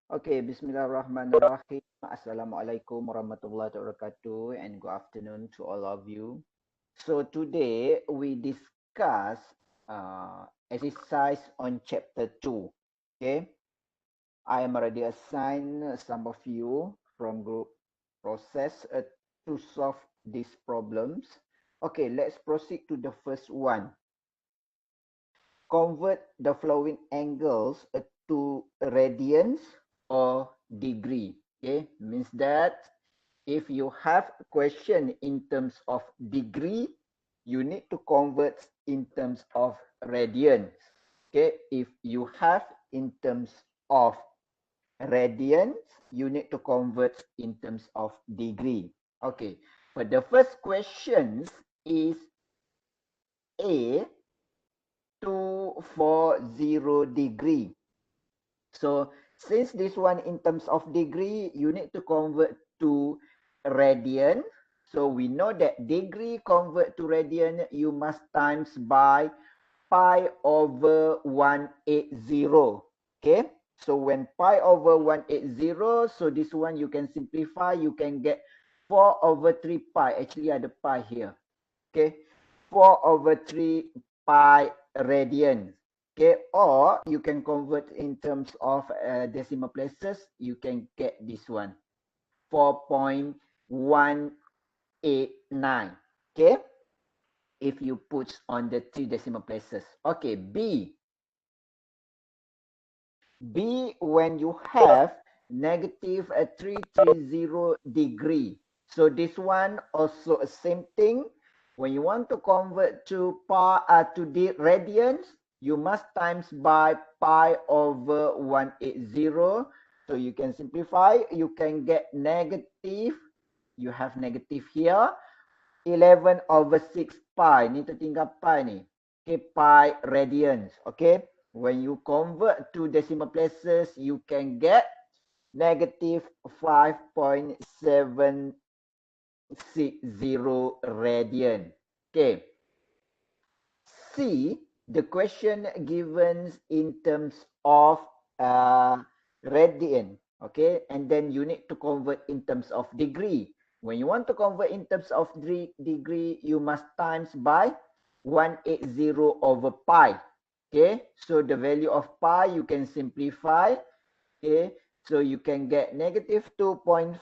Okay, Bismillahirrahmanirrahim. Assalamualaikum warahmatullahi wabarakatuh and good afternoon to all of you. So today we discuss exercise on chapter 2. Okay, I am already assigned some of you from group process to solve these problems. Okay, let's proceed to the first one. Convert the following angles to radians or degree. Okay, means that if you have a question in terms of degree, you need to convert in terms of radians. Okay, if you have in terms of radians, you need to convert in terms of degree. Okay, but the first question is A 240 degree. So since this one in terms of degree, you need to convert to radian. So we know that degree convert to radian, you must times by pi over 180. Okay. So when pi over 180, so this one you can simplify, you can get 4 over 3 pi. Actually ada pi here. Okay. 4 over 3 pi radian. Okay, or you can convert in terms of decimal places. You can get this one, 4.189. Okay, if you put on the 3 decimal places. Okay, B. When you have negative 330 degree. So this one also a same thing. When you want to convert to the radians, you must times by pi over 180. So you can simplify. You can get negative. You have negative here. 11 over 6 pi. Ni tertinggal pi ni. Okay, pi radians. Okay. When you convert to decimal places, you can get negative 5.760 radian. Okay. C, the question given in terms of radian. Okay. And then you need to convert in terms of degree. When you want to convert in terms of degree, you must times by 180 over pi. Okay, so the value of pi you can simplify. Okay, so you can get negative 2.5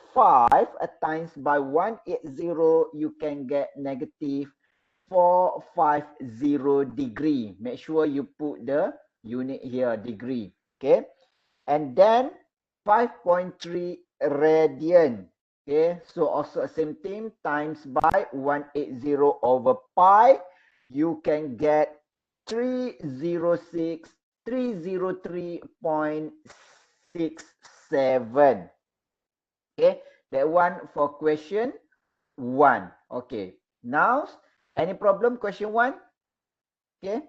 times by 180, you can get negative 450 degree. Make sure you put the unit here, degree. Okay, and then 5.3 radian. Okay, so also same thing, times by 180 over pi, you can get 303.67. Okay, that one for question 1. Okay, now any problem question 1? Okay,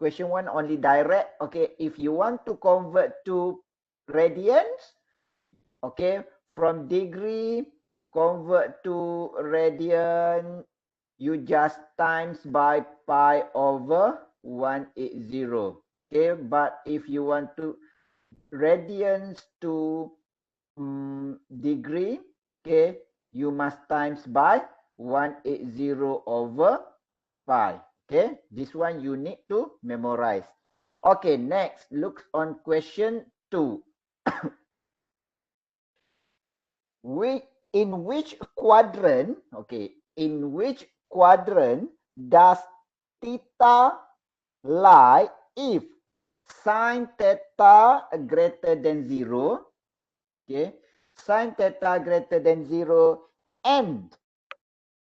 question 1 only direct. Okay, if you want to convert to radians, okay, from degree convert to radian, you just times by pi over 180. Okay, but if you want to radians to degree, okay, you must times by 180 over pi. Okay, this one you need to memorize. Okay, next, look on question 2. In which quadrant, okay, in which quadrant does theta lie if sine theta greater than 0, okay, sine theta greater than 0 and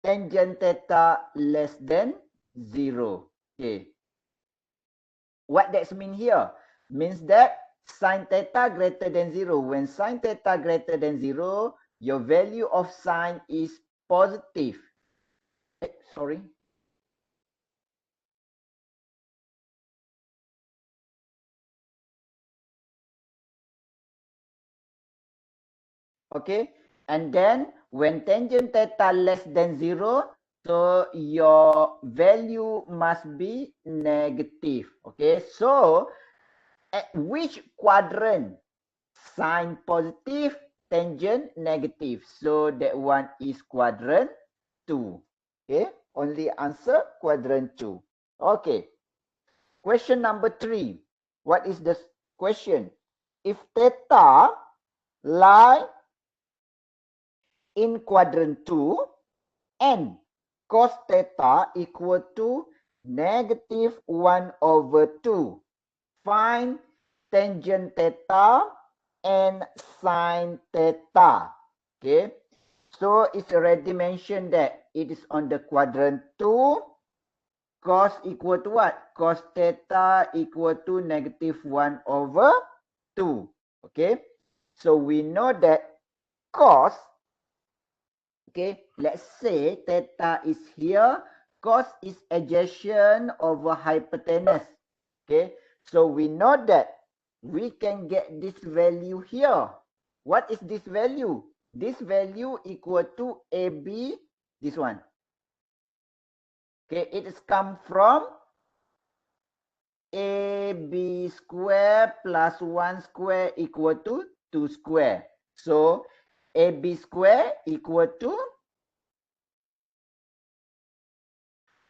tangent theta less than 0. Okay, what does mean here? Means that sine theta greater than 0. When sine theta greater than 0, your value of sine is positive. Sorry. Okay, and then when tangent theta less than 0, so your value must be negative. Okay, so at which quadrant sine positive, tangent negative. So that one is quadrant 2. Okay, only answer quadrant 2. Okay, question number 3. What is the question? If theta lie in quadrant 2 and cos theta equal to negative 1 over 2. Find tangent theta and sine theta. Okay. So it's already mentioned that it is on the quadrant 2. Cos equal to what? Cos theta equal to negative 1 over 2. Okay. So we know that cos, okay, let's say theta is here. Cos is adjacent over hypotenuse. Okay. So we know that we can get this value here. What is this value? This value equal to AB, this one. Okay, it is come from AB square plus 1 square equal to 2 square. So AB square equal to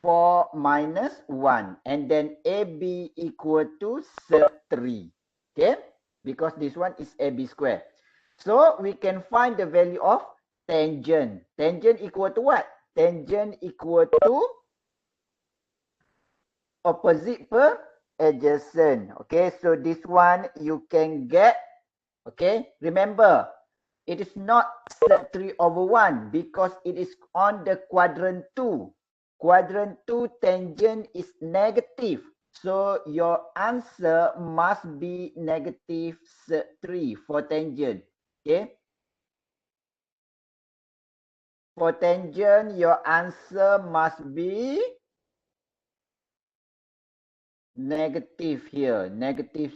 4 minus 1. And then AB equal to 3. Okay, because this one is AB square. So we can find the value of tangent. Tangent equal to what? Tangent equal to opposite per adjacent. Okay, so this one you can get. Okay, remember it is not set 3 over 1 because it is on the quadrant 2. Quadrant 2 tangent is negative. So your answer must be negative 3 for tangent. Okay. For tangent, your answer must be negative here, negative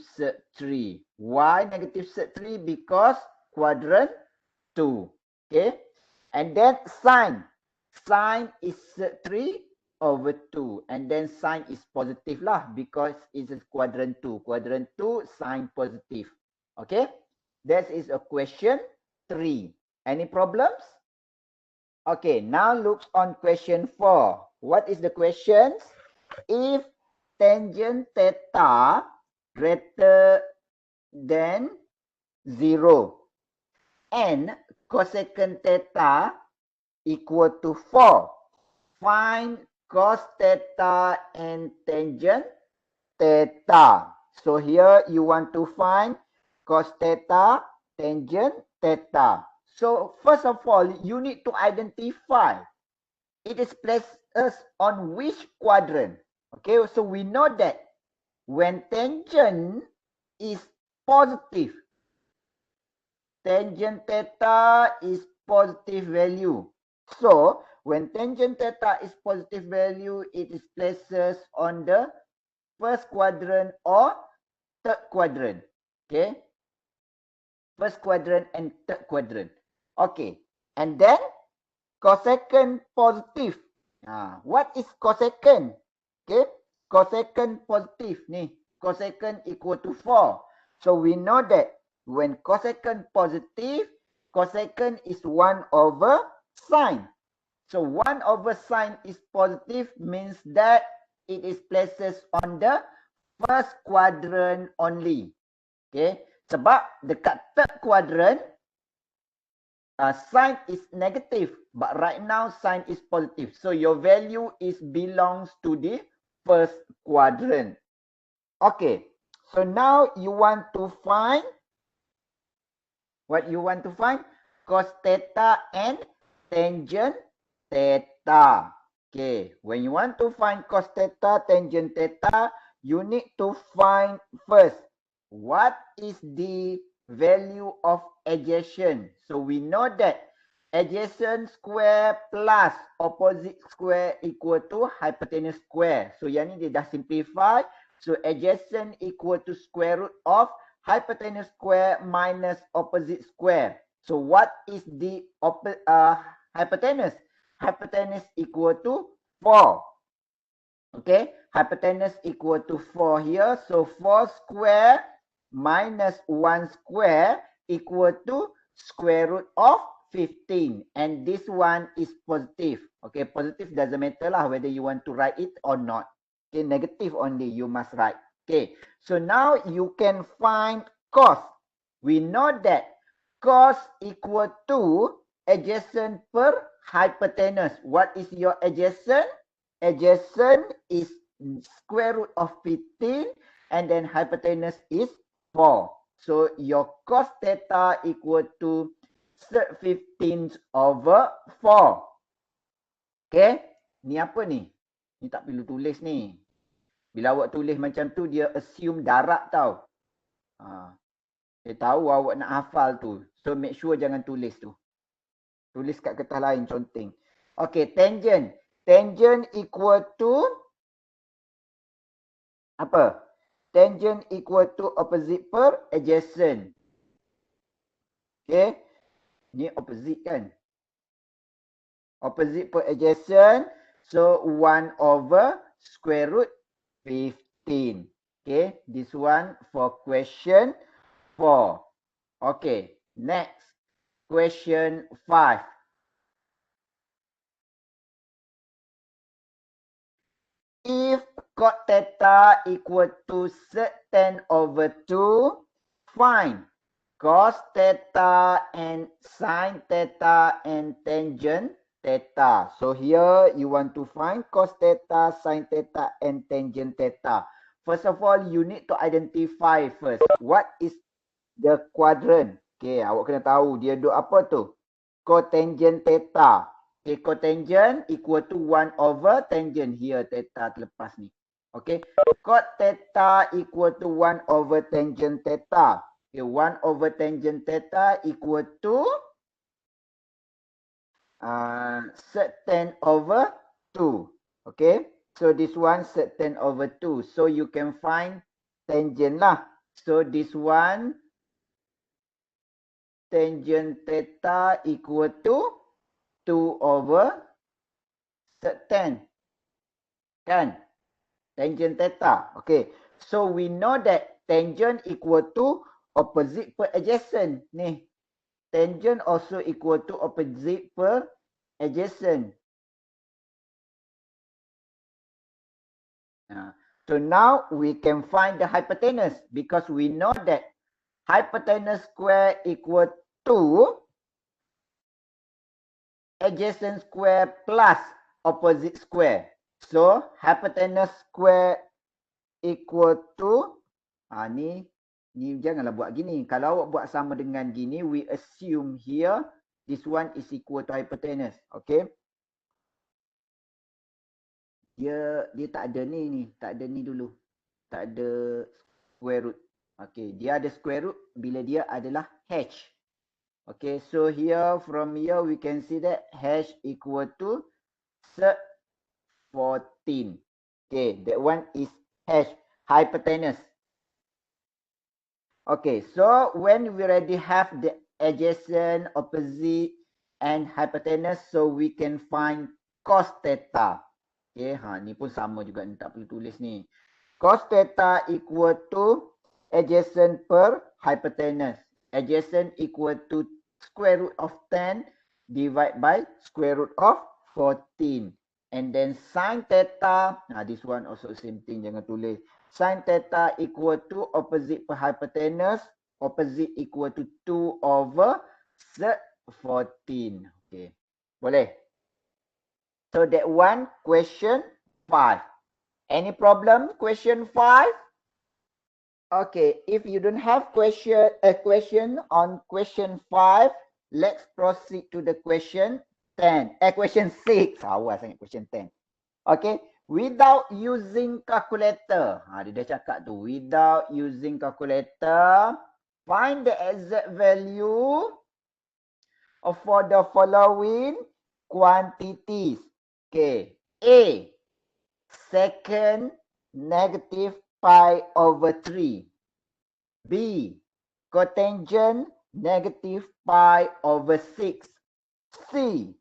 3. Why negative 3? Because quadrant 2. Okay. And then sine. Sine is 3 over 2. And then sine is positive lah because it's a quadrant 2. Quadrant 2, sine positive. Okay. That is a question 3. Any problems? Okay, now look on question 4. What is the questions? If tangent theta greater than 0 and cosecant theta equal to 4, find cos theta and tangent theta. So here you want to find cos theta, tangent theta. So first of all, you need to identify it is placed us on which quadrant. Okay, so we know that when tangent is positive, tangent theta is positive value. So when tangent theta is positive value, it is places on the first quadrant or third quadrant. Okay, first quadrant and third quadrant. Okay, and then cosecant positive. What is cosecant? Okay, cosecant positive ni. Cosecant equal to 4. So we know that when cosecant positive, cosecant is 1 over sine. So 1 over sine is positive means that it is places on the first quadrant only. Okay, sebab dekat third quadrant, sine is negative, but right now sine is positive. So your value is belongs to the first quadrant. Okay, so now you want to find what you want to find? Cos theta and tangent theta. Okay, when you want to find cos theta, tangent theta, you need to find first what is the value of adjacent. So we know that adjacent square plus opposite square equal to hypotenuse square. So yang ni dia dah simplify. So adjacent equal to square root of hypotenuse square minus opposite square. So what is the hypotenuse? Hypotenuse equal to 4. Okay, hypotenuse equal to 4 here. So 4 square minus 1 square equal to square root of 15. And this one is positive. Okay, positive doesn't matter lah whether you want to write it or not. Okay, negative only you must write. Okay, so now you can find cos. We know that cos equal to adjacent per hypotenuse. What is your adjacent? Adjacent is square root of 15 and then hypotenuse is 4. So your cos theta equal to 15 over 4. Okay. Ni apa ni? Ni tak perlu tulis ni. Bila awak tulis macam tu, dia assume darat tau. Dia tahu awak nak hafal tu. So make sure jangan tulis tu. Tulis kat kertas lain, conteng. Okay, tangent. Tangent equal to apa? Tangent equal to opposite per adjacent. Okay. Ni opposite kan? Opposite per adjacent. So 1 over square root 15. Okay. This one for question 4. Okay. Next. Question 5. If cot theta equal to sec tan over 2, find cos theta and sin theta and tangent theta. So here you want to find cos theta, sin theta and tangent theta. First of all, you need to identify first. What is the quadrant? Okay, awak kena tahu dia duk apa tu? Cotangent theta. Okay, cotangent equal to 1 over tangent. Here, theta terlepas ni. Okay, cot theta equal to 1 over tangent theta. Okay, 1 over tangent theta equal to sec tan over 2. Okay, so this one sec tan over 2. So you can find tangent lah. So this one tangent theta equal to 2 over sec tan. Kan? Tangent theta. Okay. So we know that tangent equal to opposite per adjacent. Ni. Tangent also equal to opposite per adjacent. So now we can find the hypotenuse because we know that hypotenuse square equal to adjacent square plus opposite square. So hypotenuse square equal to ni janganlah buat gini. Kalau awak buat sama dengan gini, we assume here this one is equal to hypotenuse. Okay. Dia tak ada ni, tak ada ni dulu. Tak ada square root. Okay, dia ada square root bila dia adalah h. Okay, so here from here we can see that h equal to sec 14. Okay, that one is h, hypotenuse. Okay, so when we already have the adjacent, opposite and hypotenuse, so we can find cos theta. Okay, ni pun sama juga ni, tak perlu tulis ni. Cos theta equal to adjacent per hypotenuse. Adjacent equal to square root of 10 divided by square root of 14. And then sin theta, this one also same thing, jangan tulis. Sin theta equal to opposite per hypotenuse. Opposite equal to 2 over sec 14. Okay, boleh? So that one, question 5. Any problem? Question 5? Okay, if you don't have a question on question 5, let's proceed to the question 10. Question 6. Awas sangat question 10. Okay, without using calculator. Dia dah cakap tu. Without using calculator, find the exact value for the following quantities. Okay, A, secant negative pi over 3. B, cotangent negative pi over 6. C,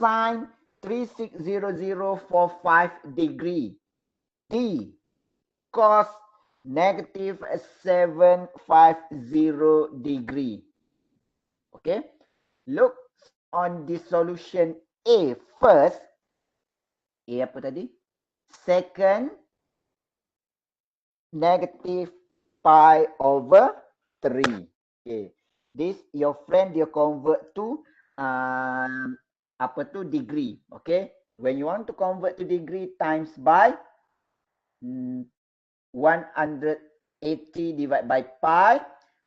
sine 360045 degree. D, cos negative 750 degree. Okay, look on the solution A first. A apa tadi? Second, negative pi over 3. Okay, this your friend dia convert to apa tu degree. Okay, when you want to convert to degree, times by 180 divided by pi,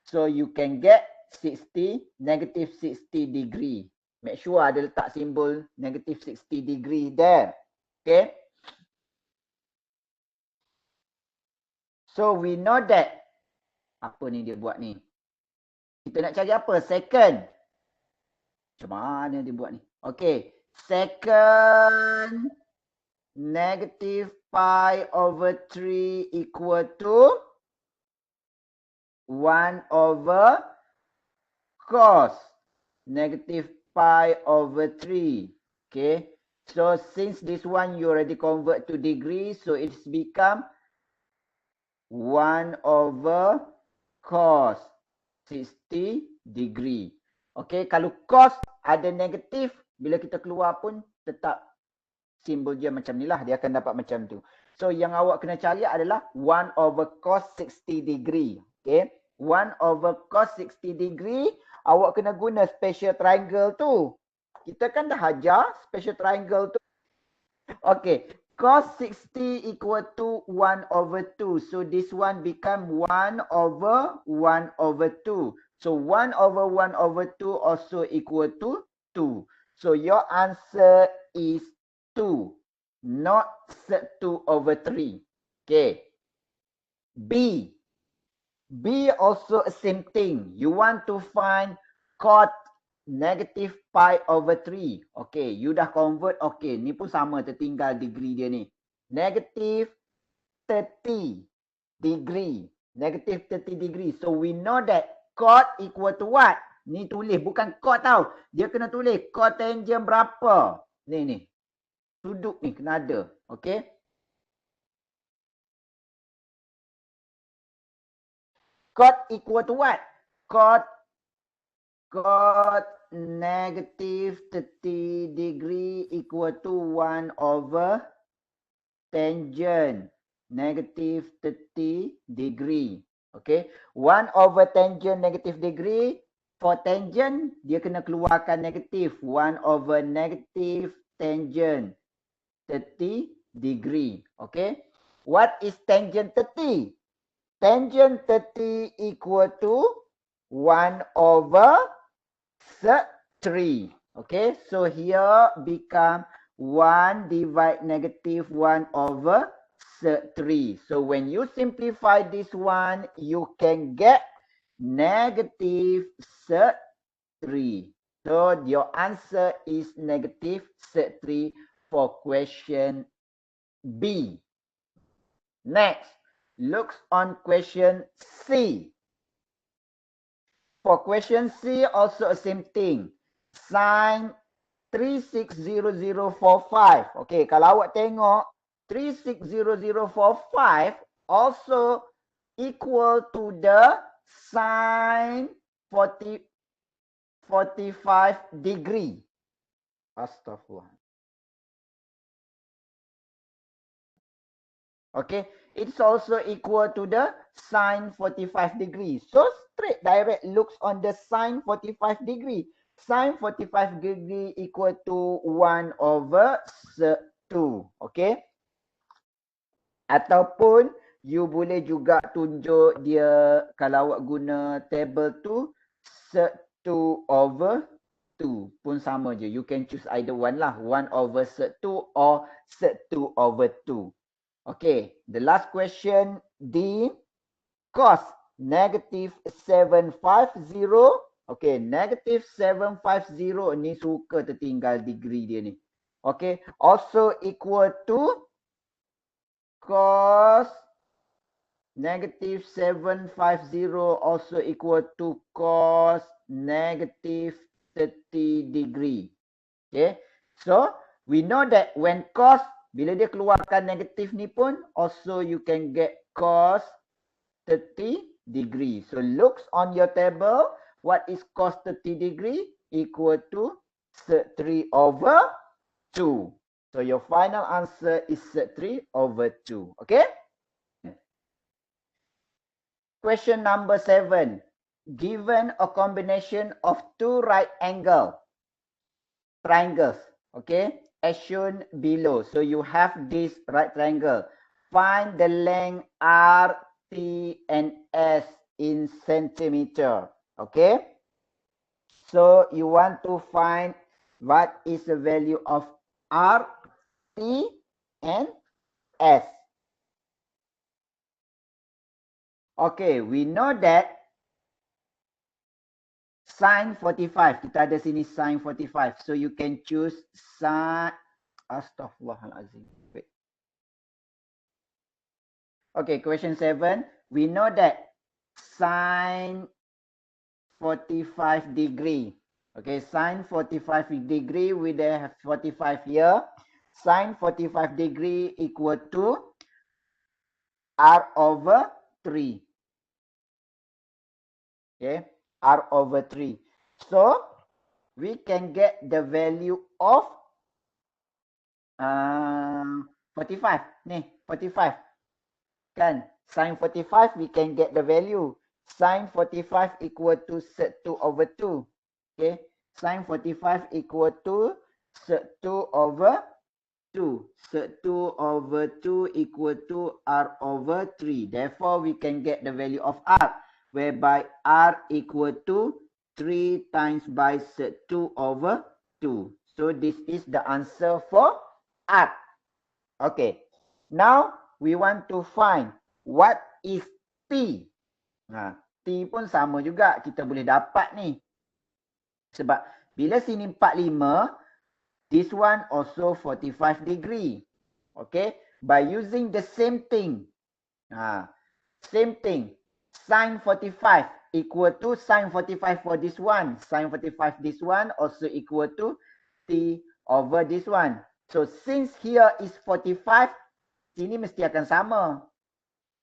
so you can get 60, negative 60 degree. Make sure ada letak simbol negative 60 degree there. Okay, so we know that apa ni dia buat ni, kita nak cari apa? Second. Macam mana dia buat ni? Okay, second negative pi over 3 equal to 1 over cos negative pi over 3. Okay, so since this one you already convert to degree, so it's become 1 over cos 60 degree. Okay, kalau cos ada negatif, bila kita keluar pun tetap simbol dia macam ni lah, dia akan dapat macam tu. So yang awak kena cari adalah 1 over cos 60 degree. Okay, 1 over cos 60 degree, awak kena guna special triangle tu. Kita kan dah ajar special triangle tu. Okay, cos 60 equal to 1 over 2. So this one become 1 over 1 over 2. So 1 over 1 over 2 also equal to 2. So your answer is 2, not 2 over 3. Okay. B. B also same thing. You want to find cot negative pi over 3. Okay, you dah convert. Okay, ni pun sama, tertinggal degree dia ni. Negative 30 degree. Negative 30 degree. So we know that cot equal to what? Ni tulis, bukan cot tau. Dia kena tulis cotangent berapa. Ni. Sudut ni kena ada. Okay. Cot equal to what? Cot negative 30 degree equal to 1 over tangent negative 30 degree. Okay. 1 over tangent negative degree. For tangent, dia kena keluarkan negatif. 1 over negative tangent 30 degree. Okay. What is tangent 30? Tangent 30 equal to 1 over sec 3. Okay, so here become 1 divide negative 1 over sec 3. So when you simplify this one, you can get negative sec 3. So your answer is negative sec 3 for question B. Next, looks on question C. For question C, also a same thing. Sin 360045. Okay, kalau awak tengok 360045 also equal to the sin 45 degree. Astaghfirullah. Okay, it's also equal to the sin 45 degree. So straight direct looks on the sin 45 degree. Sin 45 degree equal to 1 over sec 2. Okay. Ataupun you boleh juga tunjuk dia kalau awak guna table tu sec 2 over 2 pun sama je. You can choose either one lah. 1 over sec 2 or sec 2 over 2. Okay, the last question, D, cos negative 750. Okay, negative 750 ni suka tertinggal degree dia ni. Okay, also equal to cos negative 750 also equal to cos negative 30 degree. Okay, so we know that when cos, bila dia keluarkan negatif ni pun, also you can get cos 30 degree. So looks on your table, what is cos 30 degree? Equal to sec 3 over 2. So your final answer is sec 3 over 2. Okay? Question number 7. Given a combination of two right angle triangles, okay, as shown below. So you have this right triangle. Find the length R, T, and S in centimeter. Okay. So you want to find what is the value of R, T, and S. Okay, we know that sin 45. Kita ada sini sin 45. So you can choose sin. Astaghfirullahalazim. Wait. Okay, question 7. We know that sin 45 degree. Okay, sin 45 degree, we have 45 here. Sin 45 degree equal to R over 3. Okay, R over 3. So, we can get the value of 45. Ni, 45. Kan? Sin 45, we can get the value. Sin 45 equal to sec 2 over 2. Okay. Sin 45 equal to sec 2 over 2. Sec 2 over 2 equal to R over 3. Therefore, we can get the value of R, whereby R equal to 3 times by sec 2 over 2. So, this is the answer for R. Okay. Now, we want to find what is T. T pun sama juga. Kita boleh dapat ni. Sebab bila sini 45, this one also 45 degree. Okay. By using the same thing. Same thing. Sin 45 equal to sin 45 for this one. Sin 45 this one also equal to T over this one. So, since here is 45, sini mesti akan sama.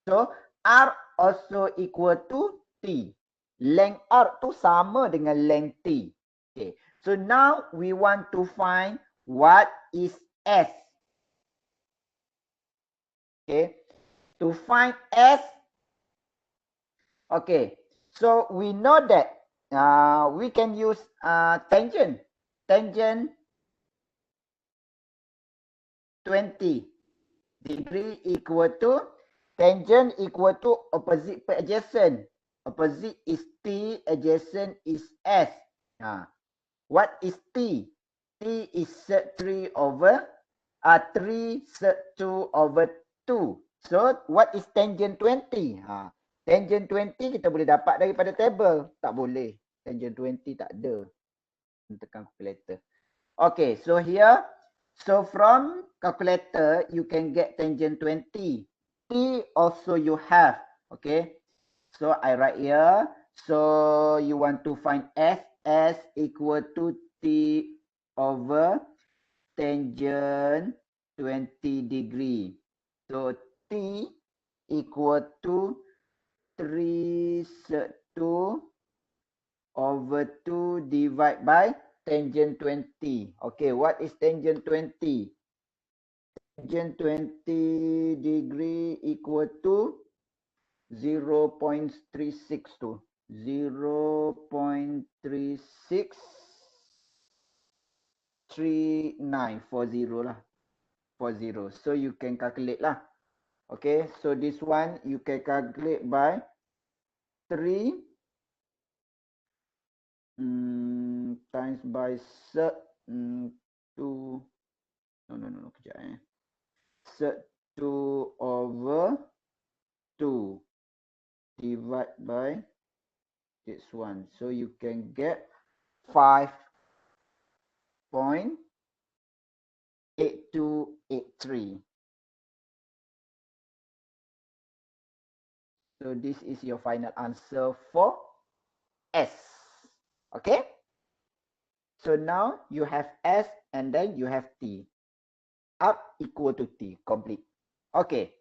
So, R also equal to T. Length R tu sama dengan length T. Okay. So, now we want to find what is S. Okay. To find S, okay. So, we know that we can use tangent. Tangent 20 degree equal to tangent equal to opposite per adjacent. Opposite is T, adjacent is S. What is T? T is sec 3 over 3 sec 2 over 2. So, what is tangent 20? Tangent 20 kita boleh dapat daripada table. Tak boleh. Tangent 20 tak ada. Tekan calculator. Okay, so here, so from calculator, you can get tangent 20. T also you have. Okay, so I write here. So you want to find S. S equal to T over tangent 20 degree. So T equal to 3 sec 2 over 2 divided by tangent 20. Okay, what is tangent 20? Tangent 20 degree equal to 0.362. 0.363940 lah. 40. So you can calculate lah. Okay, so this one you can calculate by 3 times by sec 2. No, kejap sec 2 over 2 divide by this one. So you can get 5.8283. So this is your final answer for S. Okay. So now you have S and then you have T. R equal to T. Complete. Okay.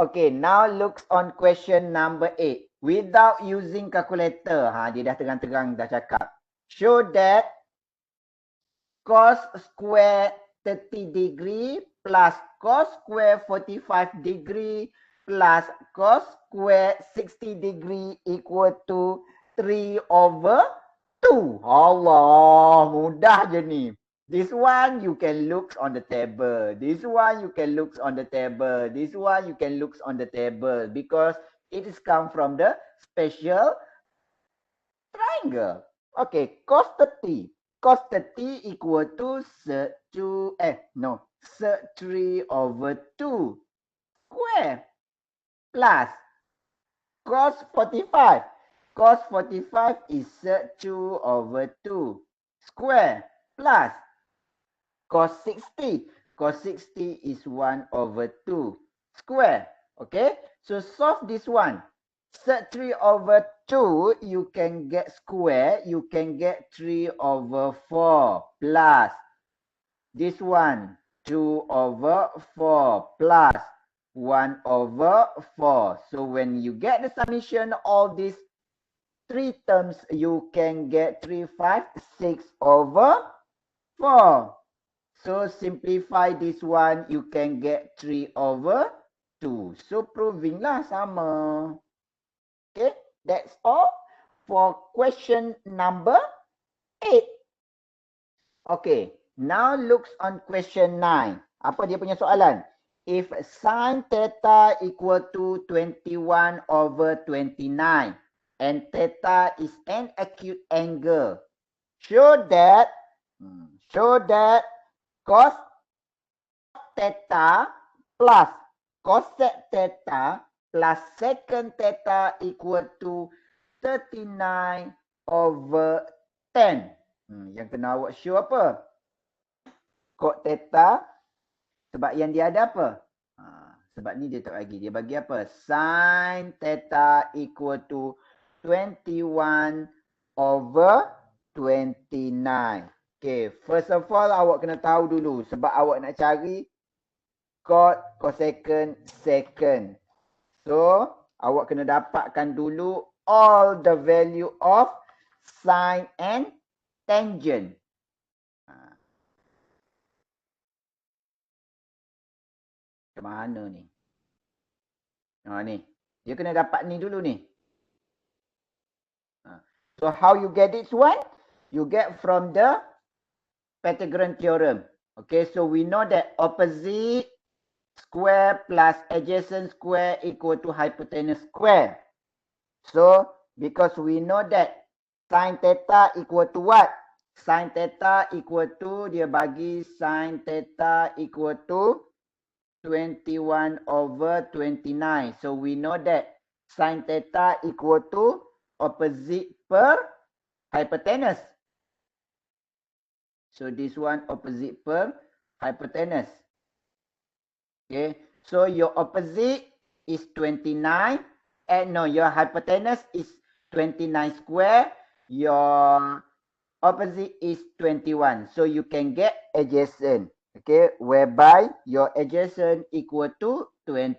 Okay, now looks on question number 8. Without using calculator. Dia dah terang-terang dah cakap. Show that cos square 30 degree plus cos square 45 degree plus cos square 60 degree equal to 3 over 2. Allah, mudah je ni. This one you can look on the table. This one you can look on the table. This one you can look on the table because it is come from the special triangle. Okay, cos 30. Cos 30 equal to sec 3 over 2 square plus cos 45. Cos 45 is sec 2 over 2 square plus cos 60. Cos 60 is 1 over 2 square. Okay, so solve this one. Sec 3 over 2, you can get square, you can get 3 over 4 plus this one, 2 over 4 plus 1 over 4. So when you get the summation all these three terms, you can get 3, 5, 6 over 4. So simplify this one, you can get 3 over 2. So proving lah sama. Okay, that's all for question number 8. Okay, now looks on question 9. Apa dia punya soalan? If sin theta equal to 21 over 29 and theta is an acute angle, show that cos theta plus cosec theta plus secant theta equal to 39 over 10. Yang kena awak show apa? Cot theta. Sebab yang dia ada apa? Sebab ni dia tak bagi. Dia bagi apa? Sin theta equal to 21 over 29. Okay, first of all awak kena tahu dulu. Sebab awak nak cari cot, cosecant, secant. So, awak kena dapatkan dulu all the value of sine and tangent. Macam mana ni? Ni. Dia kena dapat ni dulu ni. So, how you get this one? You get from the Pythagorean theorem. Okay, so we know that opposite square plus adjacent square equal to hypotenuse square. So, because we know that sin theta equal to what? Sin theta equal to, dia bagi sin theta equal to 21 over 29. So, we know that sin theta equal to opposite per hypotenuse. So, this one opposite per hypotenuse. Okay, so your opposite is 29. Your hypotenuse is 29 square. Your opposite is 21. So you can get adjacent. Okay, whereby your adjacent equal to 20.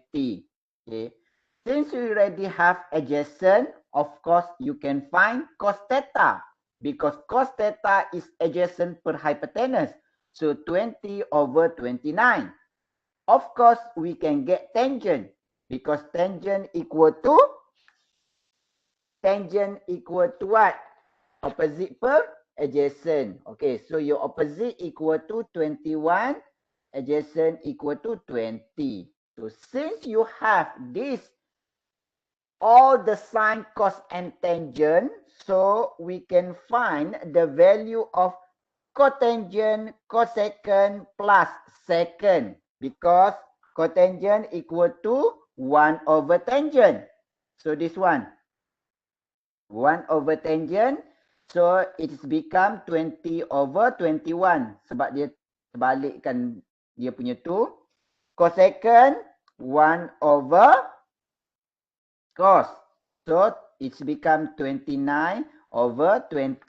Okay, since you already have adjacent, of course you can find cos theta because cos theta is adjacent per hypotenuse. So 20 over 29. Of course, we can get tangent because tangent equal to what? Opposite per adjacent. Okay, so your opposite equal to 21, adjacent equal to 20. So since you have this, all the sine, cos, and tangent, so we can find the value of cotangent, cosecant plus secant. Because cotangent equal to 1 over tangent. So this one, 1 over tangent. So it's become 20 over 21. Sebab dia terbalikkan dia punya tu. Cosecant, 1 over cos. So it's become 29 over 20.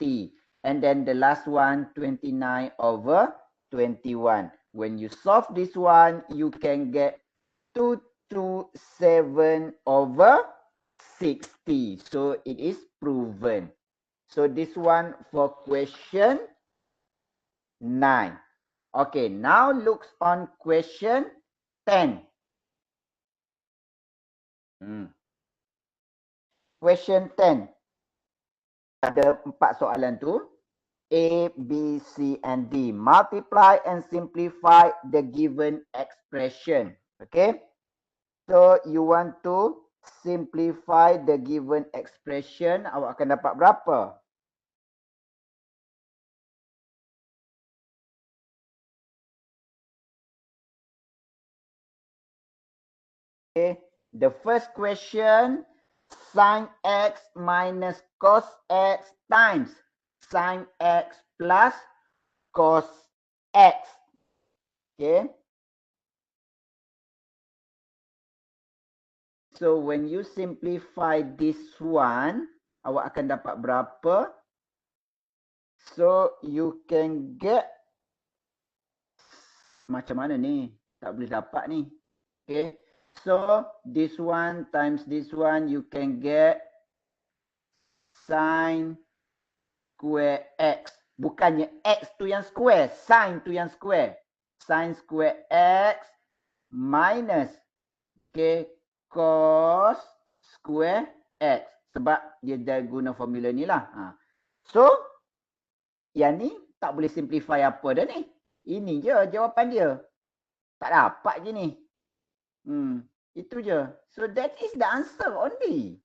And then the last one, 29 over 21. When you solve this one, you can get 2 to 7/60. So it is proven. So this one for question 9. Okay, now looks on question 10. Question 10. Ada 4 soalan tu. A, B, C, and D. Multiply and simplify the given expression. Okay. So you want to simplify the given expression. Awak akan dapat berapa? Okay. The first question, sin x minus cos x times sin x plus cos x. Okay. So when you simplify this one, awak akan dapat berapa? So you can get macam mana ni? Tak boleh dapat ni. Okay. So this one times this one, you can get sin square x. Bukannya x tu yang square, sin tu yang square. Sin square x minus, okay, cos square x. Sebab dia dah guna formula ni lah. So, yang ni tak boleh simplify apa dah ni. Ini je jawapan dia. Tak dapat je ni. Itu je. So that is the answer only.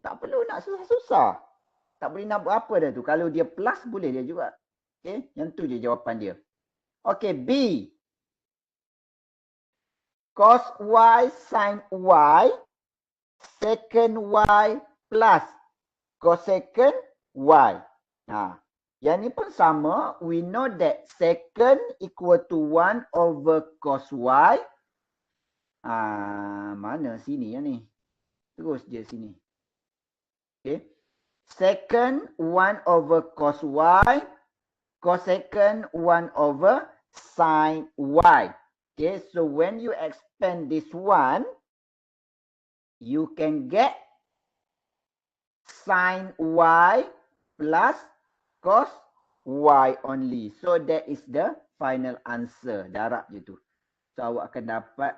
Tak perlu nak susah-susah. Tak boleh nak buat apa dah tu. Kalau dia plus boleh dia juga. Okay. Yang tu je jawapan dia. Okay. B. Cos y sin y second y plus cosecant y. Yang ni pun sama. We know that second equal to 1 over cos y. Mana sini yang ni? Terus je sini. Okay. Second 1 over cos y. Cosecant 1 over sin y. Okay. So when you expand this one, you can get sin y plus cos y only. So that is the final answer. Darab je tu. So awak akan dapat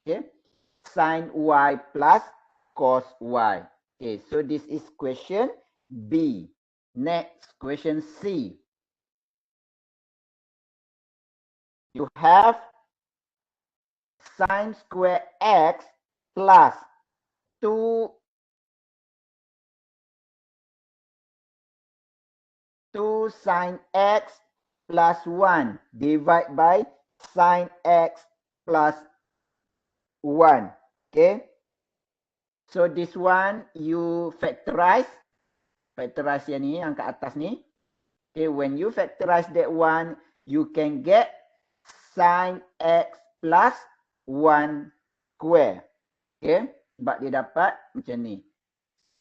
okay, sin y plus cos y. Okay, so this is question B. Next, question C. You have sin square x plus 2 sin x plus 1 divided by sin x plus 1. Okay. So this one you factorize. Factorize yang ni, yang kat atas ni. Okay, when you factorize that one, you can get sin x plus 1 square. Okay. Sebab dia dapat macam ni.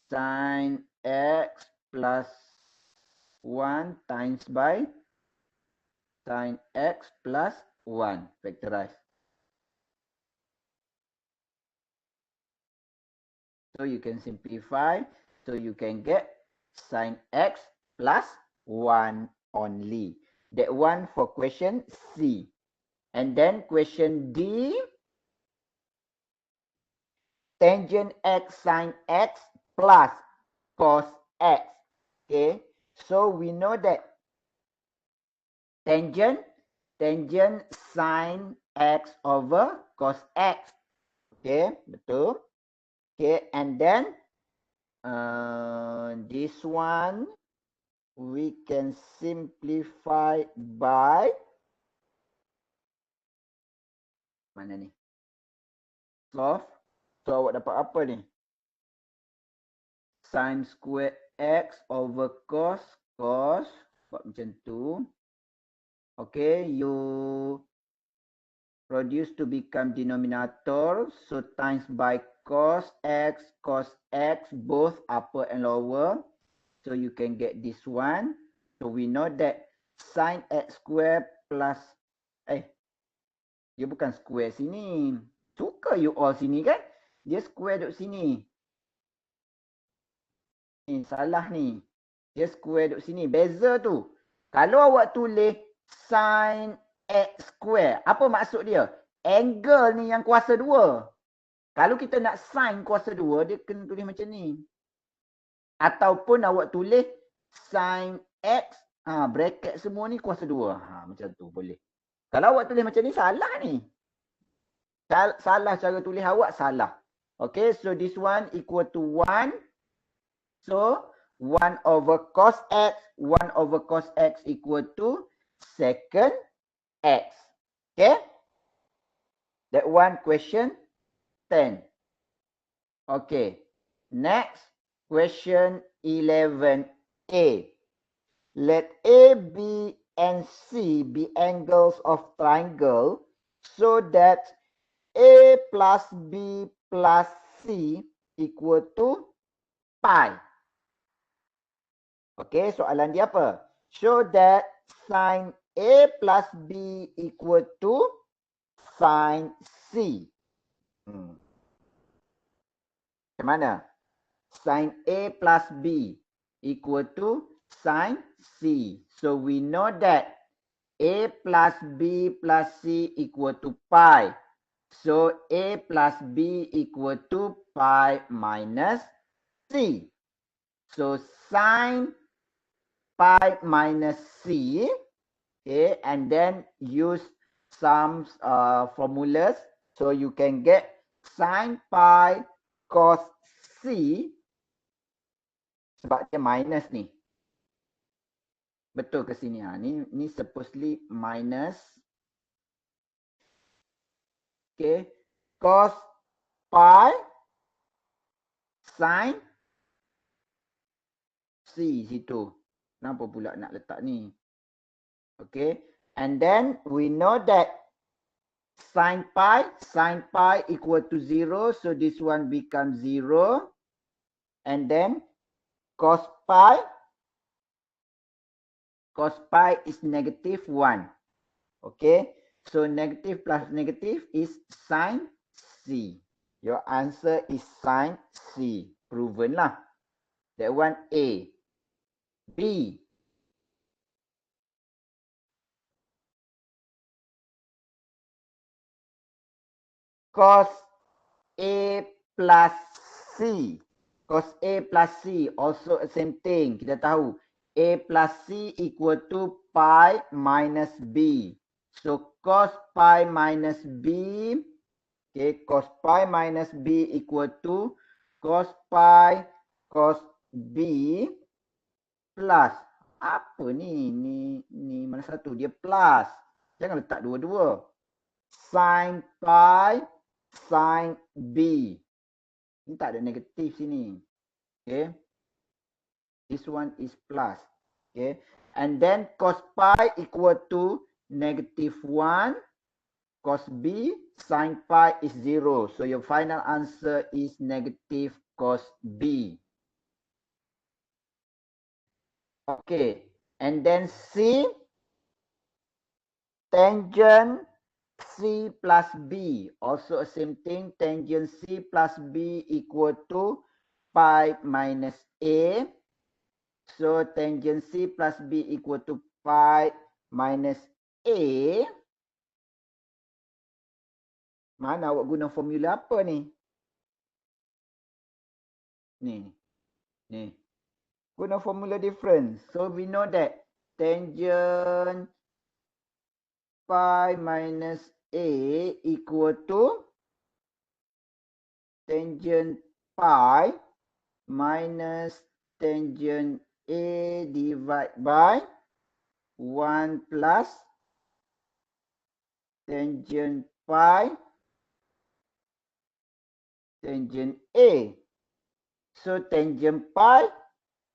Sin x plus 1 times by sin x plus 1. Factorize. So you can simplify. So you can get sin x plus 1 only. That one for question C. And then question D. Tangent x sin x plus cos x. Okay. So we know that tangent sin x over cos x. Okay. Betul. Okay. And then this one we can simplify by mana ni? Solve. So awak dapat apa ni? Sin square x over cos. Buat macam tu. Okay, you produce to become denominator. So times by cos x, both upper and lower. So you can get this one. So we know that sin x square plus, dia bukan square sini. Suka you all sini kan? Dia square duduk sini. Ni salah ni. Dia square duduk sini. Beza tu. Kalau awak tulis sin x square, apa maksud dia? Angle ni yang kuasa 2. Kalau kita nak sin kuasa 2, dia kena tulis macam ni. Ataupun awak tulis sin x, bracket semua ni kuasa 2. Macam tu boleh. Kalau awak tulis macam ni, salah ni. Salah cara tulis awak, salah. Okay, so this one equal to 1. So, 1 over cos x, 1 over cos x equal to secant x. Okay? That one question 10. Okay. Next, question 11a. Let A, B, and C be angles of triangle so that A plus B plus C equal to pi. Okay, soalan dia apa? Show that sin A plus B equal to sin C. Macam mana? Sin A plus B equal to sin C. So we know that A plus B plus C equal to pi. So A plus B equal to pi minus C. So sin pi minus C, okay, and then use some formulas. So you can get sin pi cos C, sebab dia minus ni. Betul ke sini? Ni supposedly minus. Okay. Cos pi sin C situ. Kenapa pula nak letak ni? Okay. And then we know that sin pi equal to 0. So this one becomes 0. And then cos pi is negative 1. Okay. So negative plus negative is sin C. Your answer is sin C. Proven lah. That one A. B. Cos A plus C. Cos A plus C also the same thing. Kita tahu A plus C equal to pi minus B. So cos pi minus B. Okay, cos pi minus B equal to cos pi cos B plus. Apa ni? Ni mana satu? Dia plus. Jangan letak dua-dua. Sin pi sin B. Ni tak ada negatif sini. Okay. This one is plus. Okay. And then cos pi equal to negative 1. Cos B sin pi is 0. So your final answer is negative cos B. Okay. And then C. Tangent C plus B. Also the same thing. Tangent C plus B equal to pi minus A. So tangent C plus B equal to pi minus A. Mana awak guna formula apa ni? Ni. Guna formula difference. So we know that tangent pi minus A equal to tangent pi minus tangent A divided by 1 plus tangent pi tangent A. So tangent pi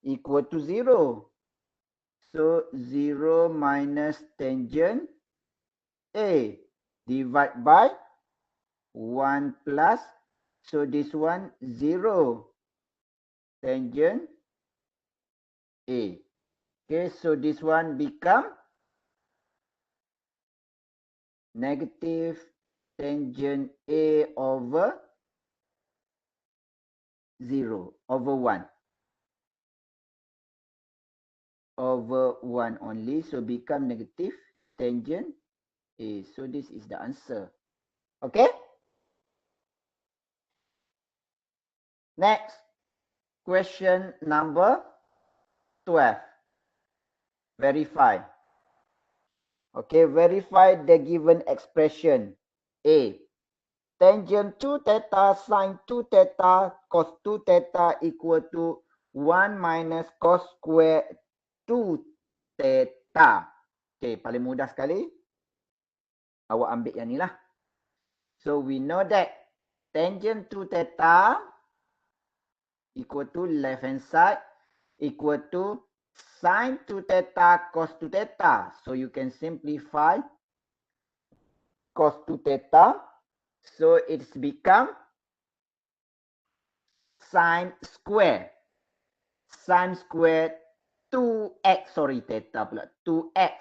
equal to 0. So 0 minus tangent A divided by 1 plus. So this one 0 tangent A. Okay, so this one become negative tangent A over 0 over 1. Over 1 only, so become negative tangent A. So this is the answer. Okay? Next, question number 12. Verify. Okay, verify the given expression. A. Tangent 2 theta sine 2 theta cos 2 theta equal to 1 minus cos square 2 theta. Okay, paling mudah sekali. Awak ambil yang ni lah. So we know that tangent 2 theta equal to left hand side equal to sine 2 theta cos 2 theta. So you can simplify cos 2 theta. So it's become sine square. Sine square 2x, sorry, theta pula, 2x.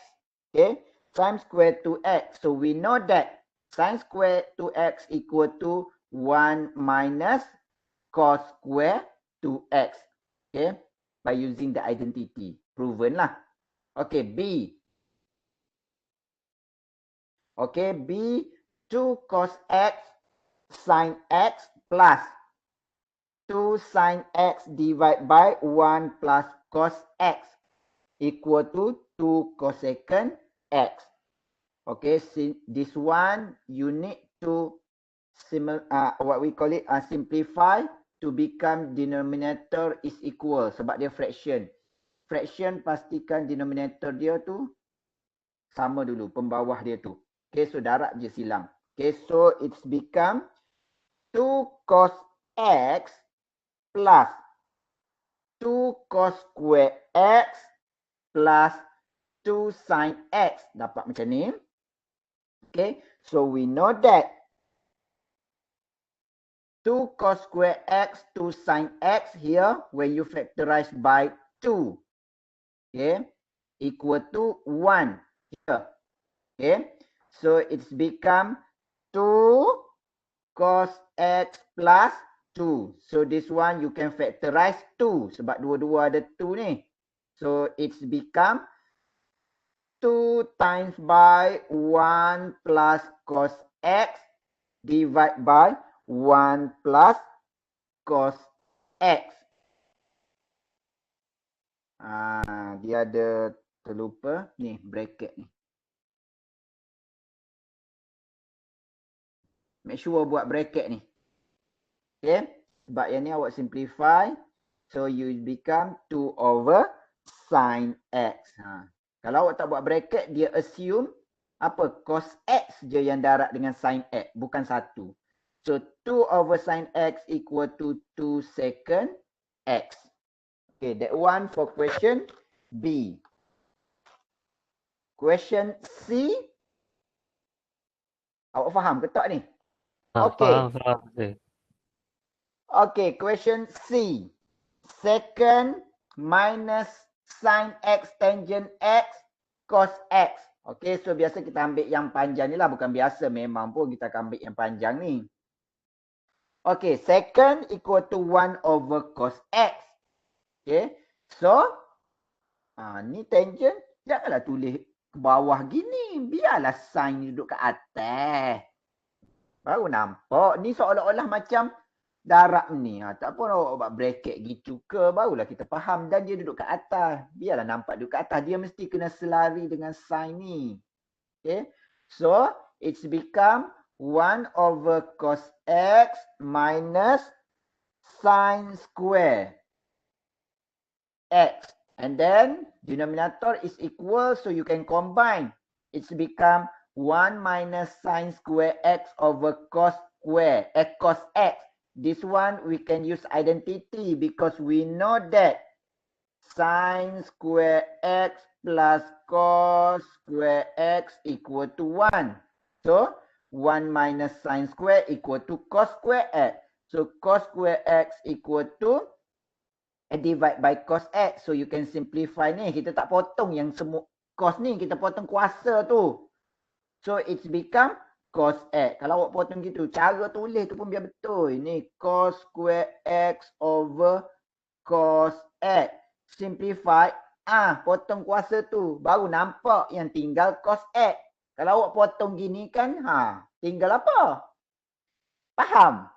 Okay, sine square 2x. So we know that sine square 2x equal to 1 minus cos square 2x. Okay, by using the identity. Proven lah. Okay, B. Okay, B, 2 cos x sin x plus 2 sin x divided by 1 plus cos x equal to 2 cosecant x. Okay, this one you need to what we call it simplify to become denominator is equal sebab dia fraction. Fraction pastikan denominator dia tu sama dulu pembawah dia tu. Okay, so darab je silang. Okay, so it's become 2 cos x plus 2 cos square x plus 2 sin x. Dapat macam ni. Okay, so we know that 2 cos square x, 2 sin x here, when you factorize by 2, okay, equal to 1 here. Okay, so it's become 2 cos x plus 2. So this one you can factorize 2 sebab dua-dua ada 2 ni. So it's become 2 times by 1 plus cos x divided by 1 plus cos x. Dia ada terlupa ni bracket ni. Make sure buat bracket ni. Okay. Sebab yang ni awak simplify. So you become 2 over sin x. Kalau awak tak buat bracket, dia assume apa? Cos x je yang darab dengan sin x. Bukan 1. So 2 over sin x equal to 2 secant x. Okay, that one for question B. Question C. Awak faham ke tak ni? Okay. Faham. Okay, question C. Secant minus sin x tangent x cos x. Okay, so biasa kita ambil yang panjang ni lah. Bukan biasa, memang pun kita akan ambil yang panjang ni. Okay, secant equal to 1 over cos x. Okay, so ni tangent. Janganlah tulis ke bawah gini. Biarlah sin duduk kat atas. Baru nampak. Ni seolah-olah macam darab ni. Tak pun awak buat bracket gitu ke. Barulah kita faham. Dan dia duduk kat atas. Biarlah nampak duduk kat atas. Dia mesti kena selari dengan sin ni. Okay. So, it's become 1 over cos x minus sin square x. And then, denominator is equal. So, you can combine. It's become 1 minus sin square x over cos square cos x. This one we can use identity because we know that sin square x plus cos square x equal to 1. So 1 minus sin square equal to cos square x. So cos square x equal to divide by cos x. So you can simplify ni. Kita tak potong yang semua cos ni, kita potong kuasa tu. So it's become cos X. Kalau awak potong gitu, cara tulis tu pun biar betul. Ini cos square X over cos X. Simplify. Potong kuasa tu. Baru nampak yang tinggal cos X. Kalau awak potong gini kan, tinggal apa? Faham?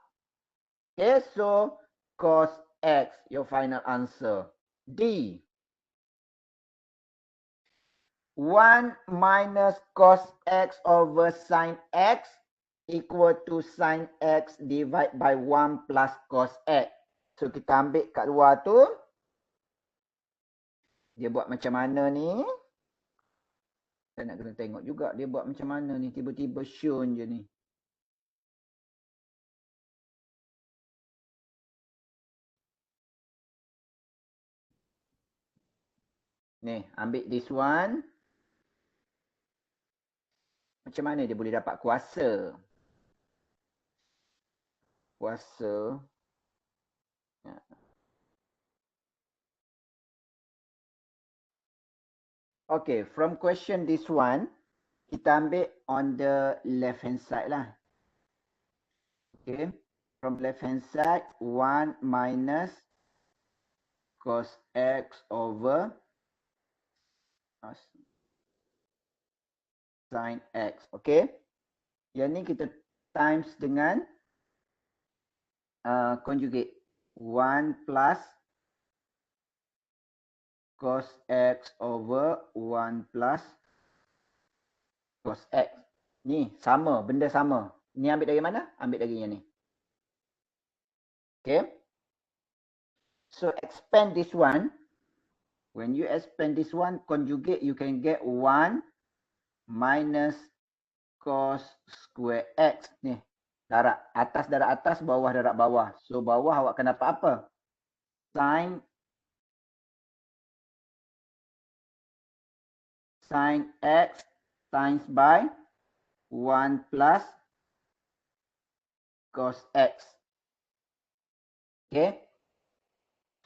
Okay, so cos X, your final answer. D. 1 minus cos X over sin X equal to sin X divided by 1 plus cos X. So kita ambil kat luar tu. Dia buat macam mana ni? Saya nak kena tengok juga dia buat macam mana ni. Tiba-tiba show je ni. Ni, ambil this one. Macam mana dia boleh dapat kuasa? Kuasa. Okay, from question this one, kita ambil on the left hand side lah. Okay, from left hand side, 1 minus cos X over sin X. Okay, yang ni kita times dengan conjugate 1 plus cos X over 1 plus cos X. Ni sama, benda sama. Ni ambil dari mana? Ambil dari yang ni. Okay. So expand this one. When you expand this one, conjugate, you can get 1 minus cos square X. Ni, darab atas, bawah darab bawah. So bawah awak akan dapat apa? Sin X times by 1 plus cos X. Okay.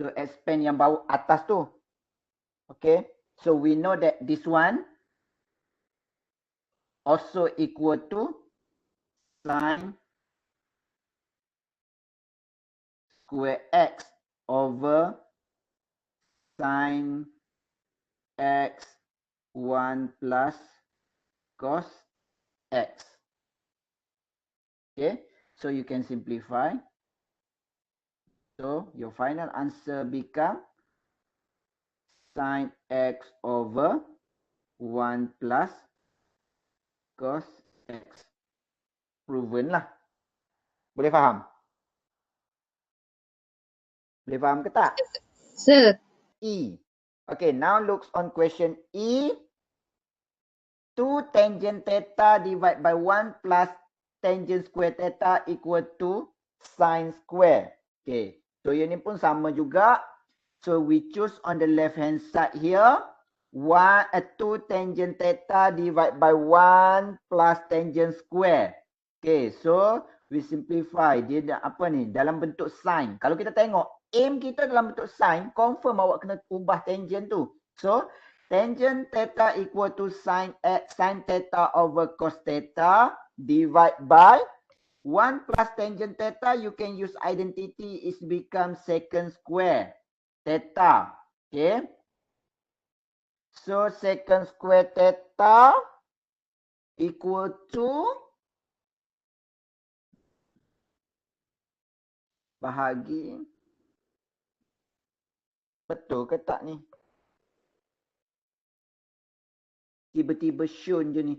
So expand yang bawah atas tu. Okay. So we know that this one also equal to sin square X over sin X 1 plus cos X. Okay. So you can simplify. So your final answer become sin X over 1 plus cos X. Proven lah. Boleh faham? Boleh faham ke tak? Sir. E. Okay, now looks on question E. 2 tangent theta divided by 1 plus tangent square theta equal to sin square. Okay, so yang ni pun sama juga. So we choose on the left hand side here. 2 tangent theta divided by 1 plus tangent square. Okay, so we simplify. Dia apa ni? Dalam bentuk sin. Kalau kita tengok, aim kita dalam bentuk sin, confirm awak kena ubah tangent tu. So, tangent theta equal to sin theta over cos theta divided by 1 plus tangent theta, you can use identity, is become secant square theta. Okay. So secant square theta equal to bahagi. Betul ke tak ni? Tiba-tiba shown je ni.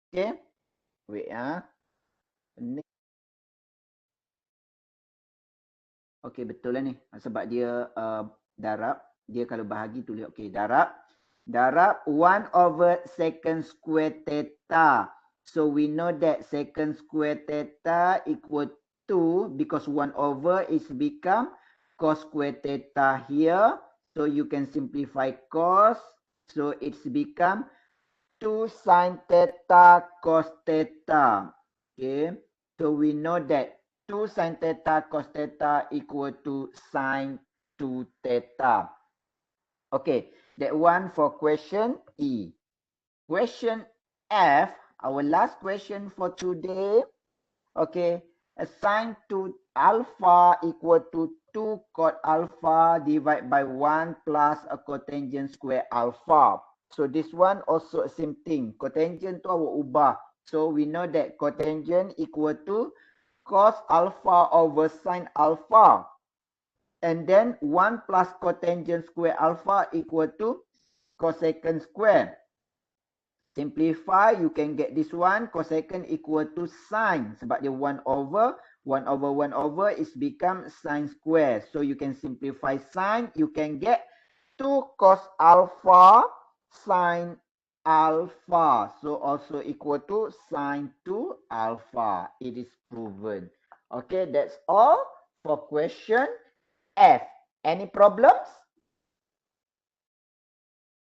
Okay. Wait Ni. Okay, betul lah ni. Sebab dia darab. Dia kalau bahagi tulis okay, darab. Darab 1 over secant square theta. So we know that secant square theta equal to, because 1 over is become cos square theta here. So you can simplify cos. So it's become 2 sin theta cos theta. Okay. So we know that 2 sin theta cos theta equal to sin 2 theta. Okay. That one for question E. Question F, our last question for today. Okay, assign to alpha equal to 2 cot alpha divided by 1 plus a cotangent square alpha. So this one also same thing. Cotangent tu awak ubah. So we know that cotangent equal to cos alpha over sin alpha. And then 1 plus cotangent square alpha equal to cosecant square. Simplify, you can get this one, cosecant equal to sine. Sebab dia 1 over, 1 over 1 over is become sine square. So you can simplify sine, you can get 2 cos alpha sine alpha. So also equal to sine 2 alpha. It is proven. Okay, that's all for question F. Any problems?